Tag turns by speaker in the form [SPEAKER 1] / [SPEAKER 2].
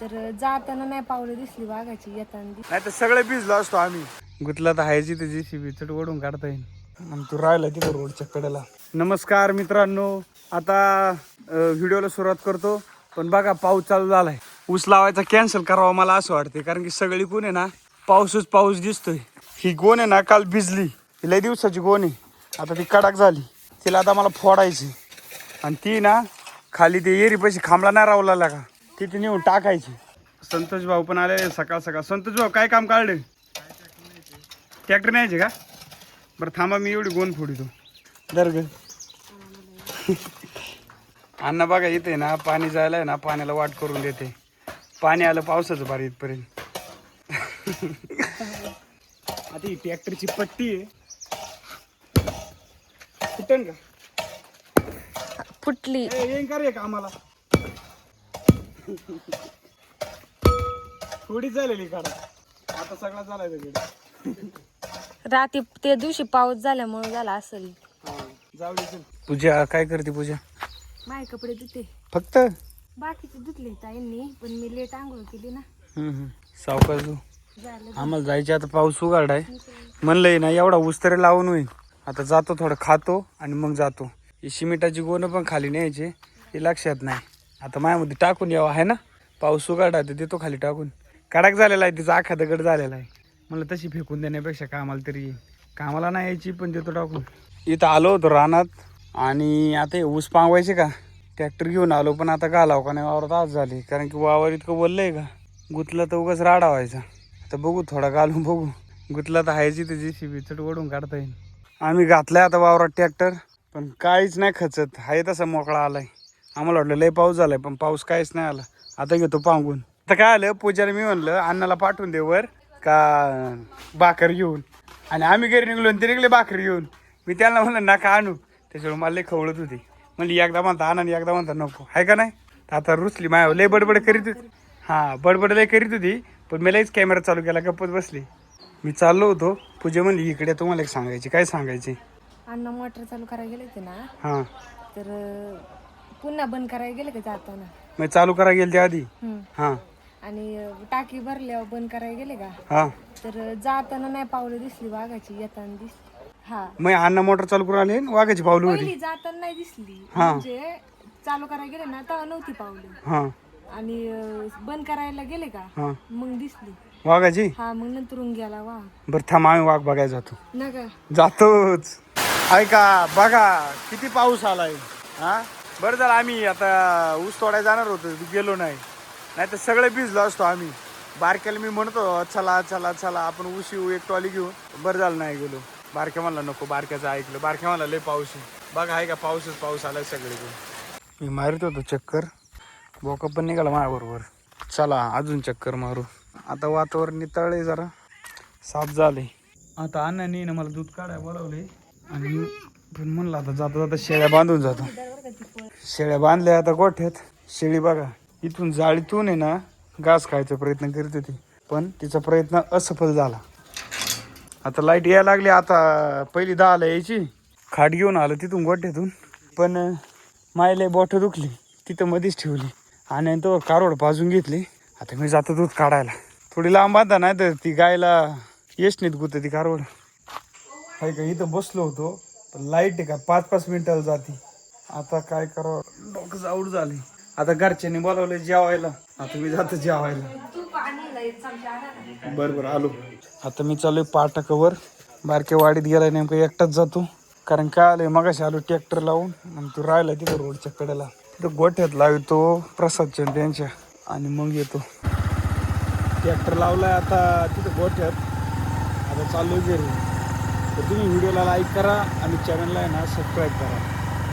[SPEAKER 1] तर जाताना नाही पावलं दिसली वाघाची, येताना
[SPEAKER 2] नाही तर सगळे भिजलो असतो आम्ही. गुतला तर हायची तर JCB चट ओढून काढता येईल. आणि तू राहिला तिथं रोडच्या कडेला. नमस्कार मित्रांनो, आता व्हिडिओला सुरुवात करतो. पण बघा पाऊस चालू झालाय. ऊस लावायचा कॅन्सल करावा मला असं वाटते, कारण की सगळी कोण आहे ना पाऊसच पाऊस दिसतोय. ही गोण आहे ना काल भिजली, ही लय दिवसाची गोण आहे. आता ती कडक झाली, तिला आता मला फोडायची. आणि ती ना खाली ते एरी पैसे खांबला नाही रावला का, तिथे नेऊन टाकायची. संतोष भाऊ पण आले सकाळ सकाळ. संतोष भाऊ काय काम काढले? ट्रॅक्टर न्यायचे का? बरं थांबा, मी एवढी गोण फोडितो. दर्ग अण्णा बघा इथे ना पाणी जायला आहे ना, पाण्याला वाट करून देते. पाणी आलं पावसाचं बारी इथपर्यंत. आता ही ट्रॅक्टरची पट्टी आहे, फुटन का?
[SPEAKER 1] फुटली.
[SPEAKER 2] येईन का रे कामाला? थोडी झालेली काढा, आता सगळा झालाय त्याच्याकडे.
[SPEAKER 1] रात्री त्या दिवशी पाऊस झाल्यामुळे झाला असेल.
[SPEAKER 2] जाऊ दे चल. पूजा काय करते? पूजा
[SPEAKER 1] माझे कपडे धुते,
[SPEAKER 2] फक्त
[SPEAKER 1] बाकीचे धुतले ताईंनी, पण मी लेट आंघोळ केली ना.
[SPEAKER 2] सावकाश तू.
[SPEAKER 1] झालं.
[SPEAKER 2] आम्हाला जायचे आता, पाऊस उघाडाय. म्हणलंय ना एवढा ऊस तरी लावून होईल. आता जातो थोडं खातो आणि मग जातो. ही सिमेंटाची गोणं पण खाली न्यायचे, हे लक्षात नाही. आता मायामध्ये टाकून यावं आहे ना, पाऊस उघाडा तर देतो खाली टाकून. कडक झालेला आहे तिचा, आखा दगड झालेला आहे. मला तशी फेकून देण्यापेक्षा कामाला तरी येईल. कामाला नाही यायची पण देतो टाकून. इथं आलो होतो रानात, आणि आता हे ऊस पांगवायचे का ट्रॅक्टर घेऊन आलो. पण आता घालाव का नाही वावरात आज झाली, कारण की वावर इतकं बोललं आहे का, गुतला तर उगाच राडा व्हायचा. आता बघू थोडा घालून बघू. गुतला तर हायची तर JCB चट ओढून काढता येईल. आम्ही घातलाय आता वावरात ट्रॅक्टर, पण काहीच नाही खचत. हाय तसा मोकळा आलाय. आम्हाला वाटलं लय पाऊस झालाय, पण पाऊस काहीच नाही आला. आता घेतो पांगून. आता काय आलं, पूजाने मी म्हणलं अण्णाला पाठवून दे वर का भाकर घेऊन. आणि आम्ही घरी निघलो आणि ते निघले भाकर घेऊन. मी त्यांना म्हणलं नका आणू, त्याच्यामुळे मला लय खवळत होती. म्हणली एकदा म्हणता आणा आणि एकदा म्हणता नको, आहे का नाही. आता रुसली माया, लय बडबड करीत होती. हां बडबड लय करीत होती, पण मी लयच कॅमेरा चालू केला, गप्पच बसली. मी चाललो होतो, पूजा म्हणली इकडे तुम्हाला एक सांगायची. काय सांगायची?
[SPEAKER 1] अण्णा मोटर चालू करायला गेले होते ना,
[SPEAKER 2] हां
[SPEAKER 1] तर पुन्हा बंद करायला गेले का जाताना.
[SPEAKER 2] मी चालू करायला गेले त्या आधी. हां
[SPEAKER 1] आणि टाकी भरल्यावर बंद करायला गेले का,
[SPEAKER 2] हां
[SPEAKER 1] तर जाताना नाही पावलं दिसली वाघाची, येताना दिसली. हा
[SPEAKER 2] मग अण्णा मोटर चालू करून आले, वाघाची पावलं होती.
[SPEAKER 1] पहिली जाताना नाही दिसली, म्हणजे चालू करायला गेले ना तेव्हा नव्हती पावली.
[SPEAKER 2] हां
[SPEAKER 1] आणि बंद करायला गेले का
[SPEAKER 2] हां
[SPEAKER 1] मग दिसली
[SPEAKER 2] वाघाची.
[SPEAKER 1] हा, मग नंतरून गेला वाघ.
[SPEAKER 2] बरं थांब, आम्ही वाघ बघायला जातो.
[SPEAKER 1] नका
[SPEAKER 2] जातोच. ऐका बघा किती पाऊस आलाय. हा बरं झालं आम्ही आता ऊस तोडायला जाणार होतो, गेलो नाही. नाही तर सगळे भिजलो असतो आम्ही. बारक्याला मी म्हणतो चला चला चला आपण ऊस येऊ, एक टॉली घेऊ. बरं झालं नाही गेलो. बारक्या म्हणला नको, बारक्याचं ऐकलं. बारक्या म्हणला लय पाऊस आहे. बघा आहे का पाऊसच पाऊस आलाय सगळीकडे. मी मारत होतो चक्कर, बोका पण निघाला माझ्याबरोबर. चला अजून चक्कर मारू. आता वातावरण नितळले, जरा साफ झाले. आता अण्णांनी ना मला दूध काढायला बोलावले, आणि पण म्हणलं आता जाता जाता शेळ्या बांधून जातो. शेळ्या बांधल्या आता गोठ्यात. शेळी बघा इथून जाळीतून आहे ना घास खायचा प्रयत्न करीत होती, पण तिचा प्रयत्न असफल झाला. आता लाईट यायला लागली. आता पहिली 10ला यायची. खाट घेऊन आलो तिथून गोठ्यातून, पण मायला बोटं दुखली, तिथं मध्येच ठेवली. आणि तो कारवड पाजून घेतली. आता मी जातो दूध काढायला. थोडी लांब बांधा, नाही तर ती गायला येशनीत गुत ती कारवड. हाय का इथं बसलो होतो, पण लाईट आहे का 5-5 मिनिटाला जाते. आता काय करावं, डोकं जाऊड झाले. आता घरच्यांनी बोलावले जेवायला, आता मी जातो जेवायला. बरं आलो. आता मी चालू आहे पाटाकावर. बारक्या वाडीत गेला नेमकं एकटाच जातो, कारण काय आलंय मगाशी आलो ट्रॅक्टर लावून, आणि तो राहिला तिथं रोडच्या कडेला. तिथं गोठ्यात लावतो प्रसादच्या त्यांच्या, आणि मग येतो. ट्रॅक्टर लावलाय आता तिथं गोठ्यात. आता चालू घरी. तर तुम्ही व्हिडिओला लाईक करा आणि चॅनलला आहे ना सबस्क्राईब करा.